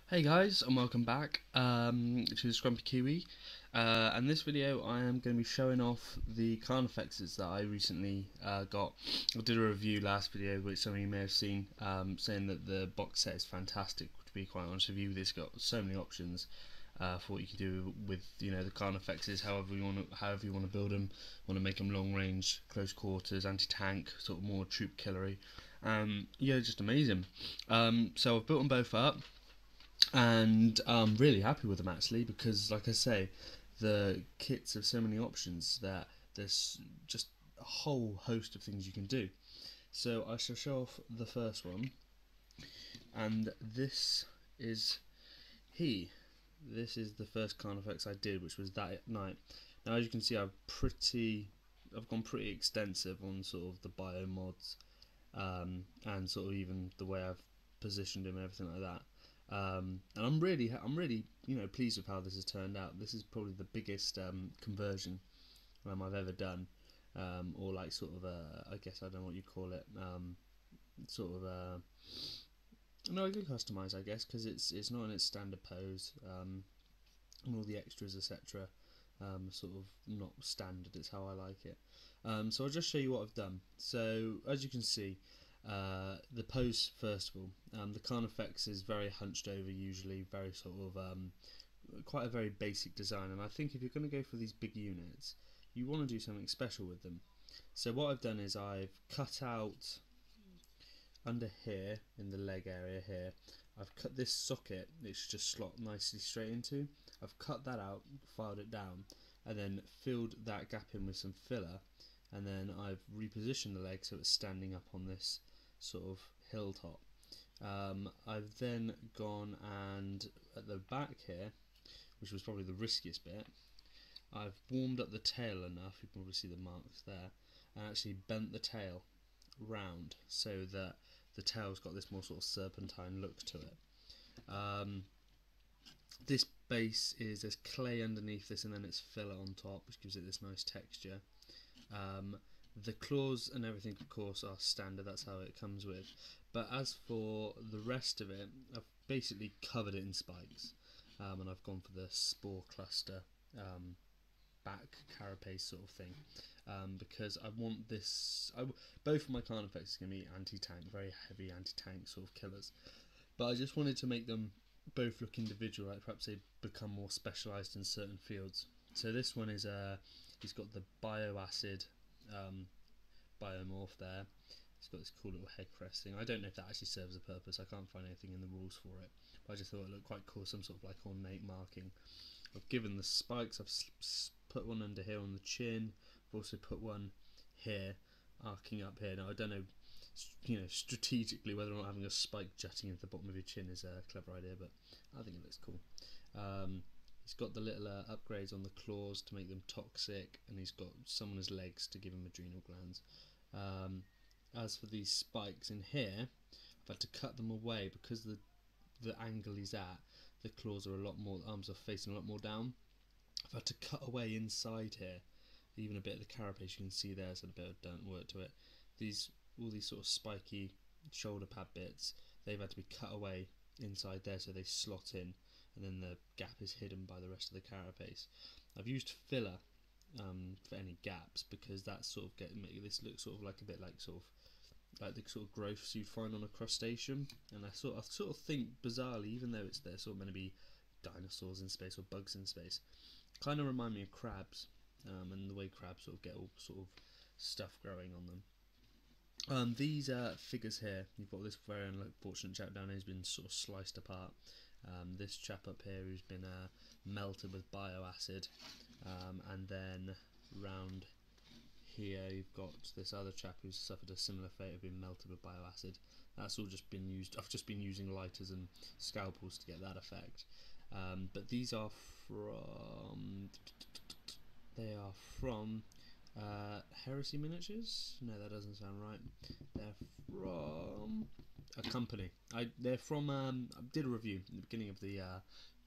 Hey guys, and welcome back to the Scrumpy Kiwi. And this video I am going to be showing off the Carnifexes that I recently got. I did a review last video, which some of you may have seen, saying that the box set is fantastic. To be quite honest with you, it's got so many options for what you can do with the Carnifexes. However you want to build them. Want to make them long range, close quarters, anti-tank, sort of more troop killery. Yeah, just amazing. So I've built them both up. And I'm really happy with them actually because, like I say, the kits have so many options that there's just a whole host of things you can do. So I shall show off the first one, and this is he. This is the first Carnifex I did, which was that night. Now, as you can see, I've gone pretty extensive on sort of the bio mods, and sort of even the way I've positioned him and everything like that. And I'm really pleased with how this has turned out. This is probably the biggest conversion I've ever done, or like sort of I guess I don't know what you call it, sort of no, I can customize, I guess, because it's not in its standard pose, and all the extras, etc. Sort of not standard. It's how I like it. So I'll just show you what I've done. So as you can see, the pose first of all, the Carnifex is very hunched over, usually very sort of quite a very basic design, and I think if you're going to go for these big units, you want to do something special with them. So what I've done is I've cut out under here in the leg area here, I've cut this socket which just slot nicely straight into. I've cut that out, filed it down, and then filled that gap in with some filler, and then I've repositioned the leg so it's standing up on this sort of hilltop. I've then gone and at the back here, which was probably the riskiest bit, I've warmed up the tail enough, you can probably see the marks there, and actually bent the tail round so that the tail's got this more sort of serpentine look to it. This base is there's clay underneath this and then it's filler on top, which gives it this nice texture. The claws and everything, of course, are standard, that's how it comes with. But as for the rest of it, I've basically covered it in spikes, and I've gone for the spore cluster back carapace sort of thing, because I want this. Both of my Carnifexes are going to be anti-tank, very heavy anti-tank sort of killers, but I just wanted to make them both look individual, like perhaps they become more specialised in certain fields. So this one is he's got the bioacid biomorph there. It's got this cool little head crest thing. I don't know if that actually serves a purpose. I can't find anything in the rules for it, but I just thought it looked quite cool, some sort of like ornate marking. I've given the spikes. I've put one under here on the chin. I've also put one here, arcing up here. Now I don't know, strategically whether or not having a spike jutting into the bottom of your chin is a clever idea, but I think it looks cool. He's got the little upgrades on the claws to make them toxic, and he's got some on his legs to give him adrenal glands. As for these spikes in here, I've had to cut them away because the angle he's at, the claws are a lot more, the arms are facing a lot more down. I've had to cut away inside here, even a bit of the carapace you can see there's a bit of dirt work to it. All these sort of spiky shoulder pad bits, they've had to be cut away inside there so they slot in, and then the gap is hidden by the rest of the carapace. I've used filler for any gaps because that's sort of make this look sort of like a bit like sort of like the sort of growths you'd find on a crustacean, and I sort of think bizarrely, even though it's they're sort of meant to be dinosaurs in space or bugs in space, kind of remind me of crabs, and the way crabs sort of get all sort of stuff growing on them. These figures here, you've got this very unfortunate chap down here who's been sort of sliced apart. This chap up here who's been melted with bioacid, and then round here you've got this other chap who's suffered a similar fate of being melted with bioacid. That's all just been used. I've just been using lighters and scalpels to get that effect. But these are from. They are from Heresy Miniatures. No, that doesn't sound right. They're from a company. They're from. I did a review at the beginning of the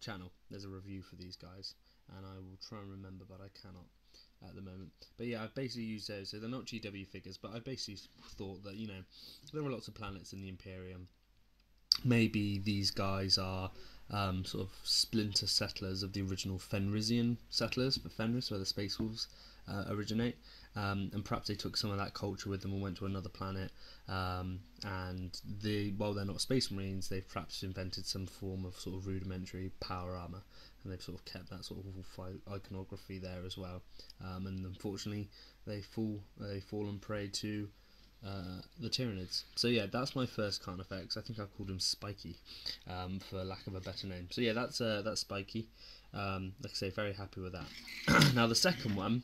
channel. There's a review for these guys, and I will try and remember, but I cannot at the moment. But yeah, I've basically used those. So they're not GW figures, but I basically thought that there are lots of planets in the Imperium. Maybe these guys are sort of splinter settlers of the original Fenrisian settlers for Fenris, where the Space Wolves originate. And perhaps they took some of that culture with them and went to another planet. And while they're not Space Marines, they've perhaps invented some form of sort of rudimentary power armor, and they've sort of kept that sort of iconography there as well. And unfortunately, they've fallen prey to the Tyranids. So yeah, that's my first Carnifex. I think I called him Spiky, for lack of a better name. So yeah, that's Spiky. Like I say, very happy with that. Now the second one,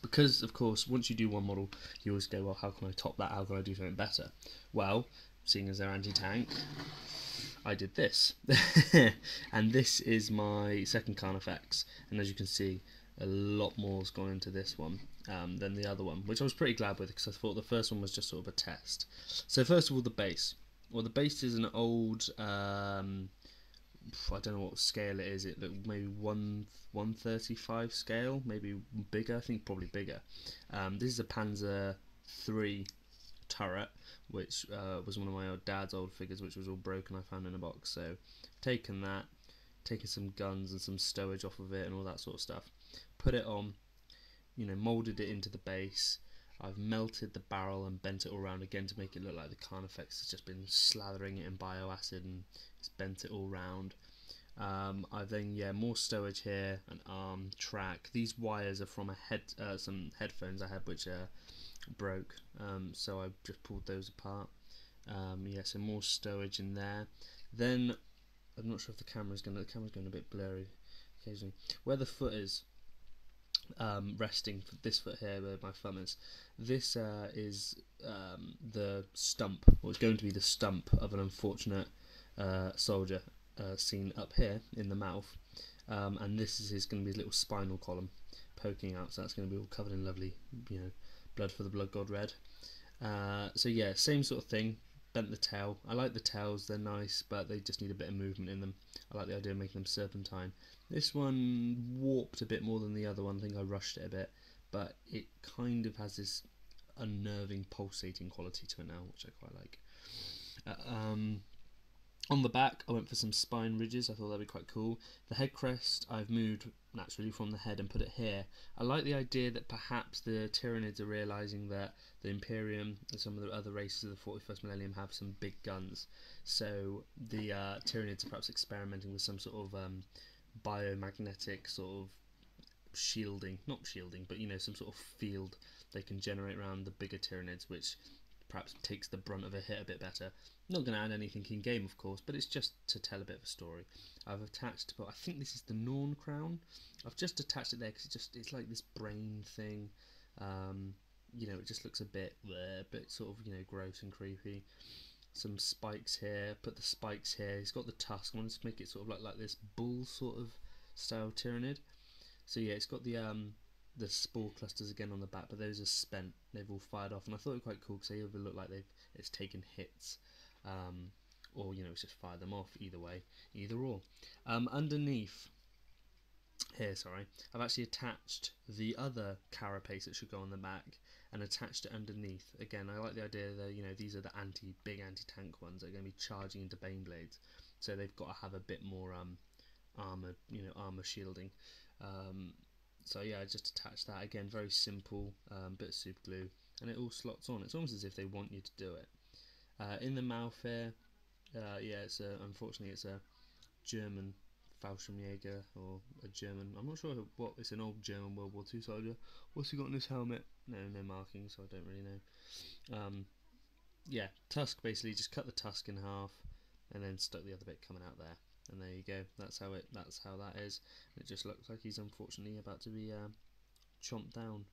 because of course once you do one model, you always go, well, how can I top that? How can I do something better? Well, seeing as they're anti-tank, I did this. And this is my second Carnifex, and as you can see, a lot more's gone into this one than the other one, which I was pretty glad with, because I thought the first one was just sort of a test. So first of all, the base. Well, the base is an old, I don't know what scale it is. It maybe 1/35 scale, maybe bigger. I think probably bigger. This is a Panzer III turret, which was one of my dad's old figures, which was all broken. I found in a box. So taken that, taken some guns and some stowage off of it and all that sort of stuff. Put it on, moulded it into the base. I've melted the barrel and bent it all around again to make it look like the Carnifex has just been slathering it in bioacid and it's bent it all round. I've then, more stowage here, an arm, track. These wires are from some headphones I had which broke, so I just pulled those apart. So more stowage in there. Then, I'm not sure if the camera's going a bit blurry occasionally. Where the foot is, resting for this foot here where my thumb is, this is the stump, or it's going to be the stump of an unfortunate soldier seen up here in the mouth, and this is going to be his little spinal column poking out, so that's going to be all covered in lovely blood for the blood god red. So yeah, same sort of thing. Bent the tail. I like the tails, they're nice, but they just need a bit of movement in them. I like the idea of making them serpentine. This one warped a bit more than the other one. I think I rushed it a bit, but it kind of has this unnerving, pulsating quality to it now, which I quite like. On the back, I went for some spine ridges. I thought that'd be quite cool. The head crest, I've moved naturally from the head and put it here. I like the idea that perhaps the Tyranids are realising that the Imperium and some of the other races of the 41st millennium have some big guns. So the Tyranids are perhaps experimenting with some sort of biomagnetic sort of shielding, not shielding, but some sort of field they can generate around the bigger Tyranids, which perhaps takes the brunt of a hit a bit better. Not going to add anything in game, of course, but it's just to tell a bit of a story. I've attached, but I think this is the Norn crown. I've just attached it there because it's like this brain thing. It just looks a bit sort of gross and creepy. Some spikes here. Put the spikes here. He's got the tusk. I wanted to make it sort of like this bull sort of style Tyranid. So yeah, it's got the spore clusters again on the back, but those are spent. They've all fired off, and I thought it was quite cool because they either look like it's taken hits, or it's just fired them off. Either way, either or. Underneath here, I've actually attached the other carapace that should go on the back and attached it underneath. Again, I like the idea that these are the big anti-tank ones that are going to be charging into Baneblades, so they've got to have a bit more armor shielding. So yeah, I just attached that again, very simple, bit of super glue, and it all slots on. It's almost as if they want you to do it. In the mouth here, unfortunately it's a German Fallschirmjäger, or a German, I'm not sure what, it's an old German World War II soldier. What's he got on his helmet? No markings, so I don't really know. Tusk, basically just cut the tusk in half and then stuck the other bit coming out there. And there you go. That's how that is. It just looks like he's unfortunately about to be chomped down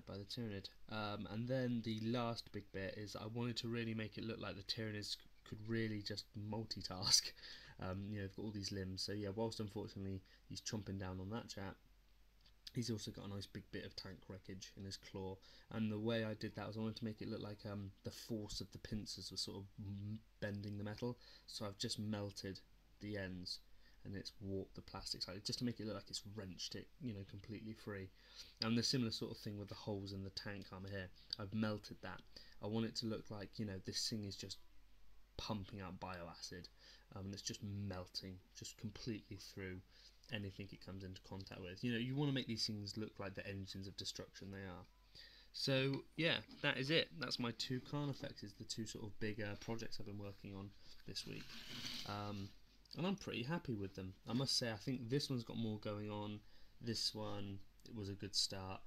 by the Tyranid. And then the last big bit is I wanted to really make it look like the Tyranids could really just multitask. They've got all these limbs. So yeah, whilst unfortunately he's chomping down on that chap, he's also got a nice big bit of tank wreckage in his claw. And the way I did that was I wanted to make it look like the force of the pincers was sort of bending the metal. So I've just melted the ends and it's warped the plastic side just to make it look like it's wrenched it completely free. And the similar sort of thing with the holes in the tank armor here. I've melted that. I want it to look like this thing is just pumping out bioacid, and it's just melting, just completely through anything it comes into contact with. You know, you want to make these things look like the engines of destruction they are. So yeah, that is it. That's my two Carnifexes, the two sort of bigger projects I've been working on this week. And I'm pretty happy with them. I must say, I think this one's got more going on. This one, it was a good start.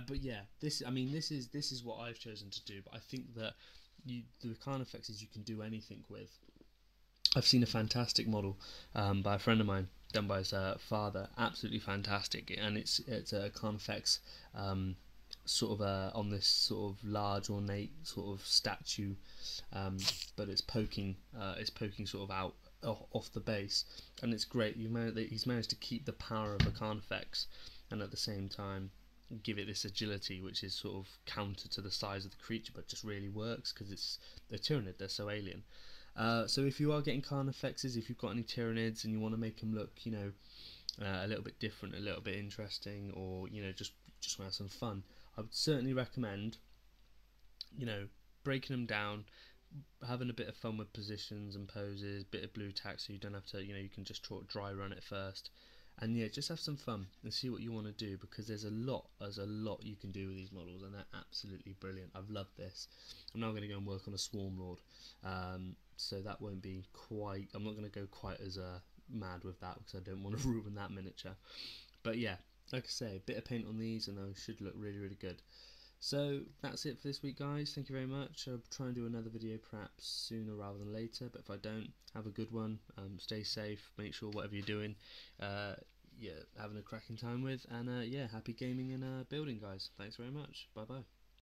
But yeah, this is what I've chosen to do. But I think that the Carnifexes you can do anything with. I've seen a fantastic model by a friend of mine, done by his father. Absolutely fantastic, and it's a Carnifex sort of on this sort of large ornate sort of statue, but it's poking sort of out off the base, and it's great. He's managed to keep the power of a Carnifex, and at the same time give it this agility, which is sort of counter to the size of the creature, but just really works because it's the Tyranid. They're so alien. So if you are getting Carnifexes, if you've got any Tyranids and you want to make them look, you know, a little bit different, a little bit interesting, or you know, just want to have some fun, I would certainly recommend, you know, breaking them down, having a bit of fun with positions and poses, bit of blue tack, so you don't have to, you know, you can just dry run it first, and yeah, just have some fun and see what you want to do, because there's a lot you can do with these models, and they're absolutely brilliant. I've loved this. I'm now going to go and work on a Swarm Lord, so that won't be quite, I'm not going to go quite as mad with that, because I don't want to ruin that miniature. But yeah, like I say, a bit of paint on these and those should look really, really good. So that's it for this week, guys. Thank you very much. I'll try and do another video perhaps sooner rather than later, but if I don't, have a good one. Stay safe, make sure whatever you're doing, yeah, having a cracking time with, and yeah, happy gaming and building, guys. Thanks very much. Bye bye.